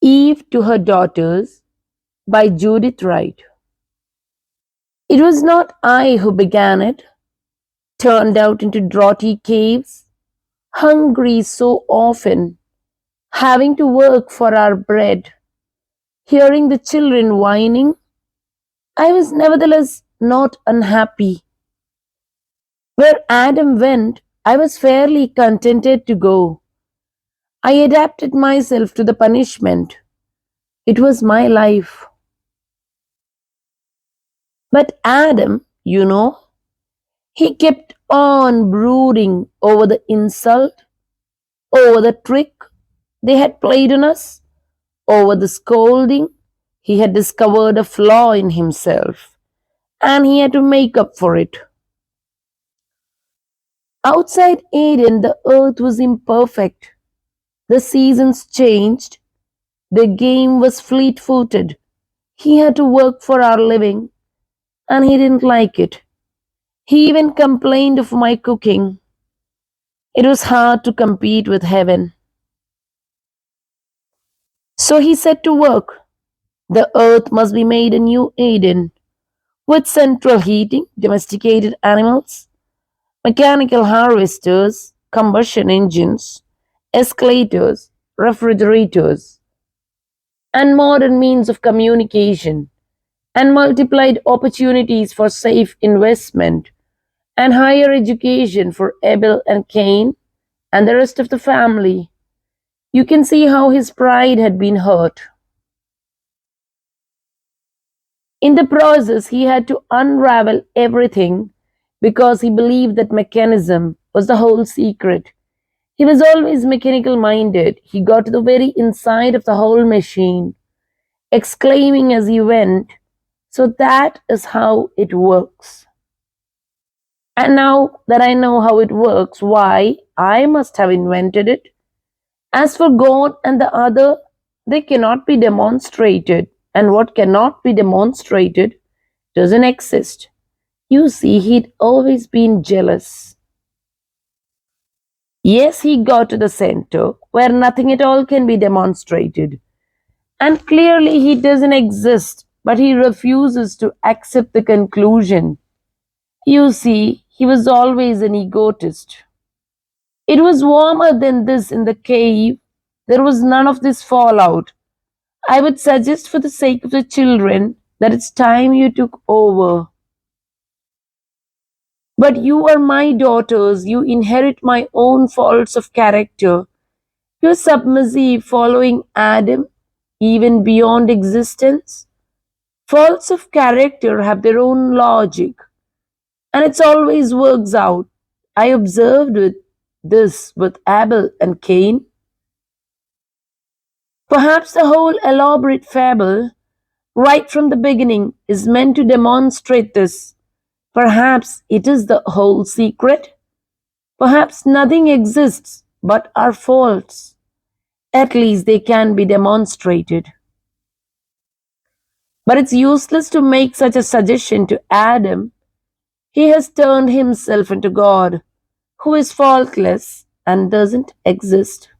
Eve to Her Daughters by Judith Wright. It was not I who began it, turned out into draughty caves, hungry so often, having to work for our bread, hearing the children whining. I was nevertheless not unhappy. Where Adam went, I was fairly contented to go. I adapted myself to the punishment. It was my life. But Adam, he kept on brooding over the insult, over the trick they had played on us, over the scolding. He had discovered a flaw in himself, and he had to make up for it. Outside Eden, the earth was imperfect. The seasons changed. The game was fleet footed. He had to work for our living, and he didn't like it. He even complained of my cooking. It was hard to compete with heaven. So he set to work. The earth must be made a new Eden, with central heating, domesticated animals, mechanical harvesters, combustion engines, escalators, refrigerators, and modern means of communication, and multiplied opportunities for safe investment and higher education for Abel and Cain and the rest of the family. You can see how his pride had been hurt. In the process, he had to unravel everything because he believed that mechanism was the whole secret. He was always mechanical minded. He got to the very inside of the whole machine, exclaiming as he went, "So that is how it works." And now that I know how it works, why, I must have invented it. As for God and the other, they cannot be demonstrated, and what cannot be demonstrated doesn't exist. You see, he'd always been jealous. Yes, he got to the center, where nothing at all can be demonstrated. And clearly he doesn't exist, but he refuses to accept the conclusion. You see, he was always an egotist. It was warmer than this in the cave. There was none of this fallout. I would suggest, for the sake of the children, that it's time you took over. But you are my daughters. You inherit my own faults of character. You're submissive, following Adam, even beyond existence. Faults of character have their own logic, and it always works out. I observed this with Abel and Cain. Perhaps the whole elaborate fable, right from the beginning, is meant to demonstrate this. Perhaps it is the whole secret. Perhaps nothing exists but our faults. At least they can be demonstrated. But it's useless to make such a suggestion to Adam. He has turned himself into God, who is faultless and doesn't exist.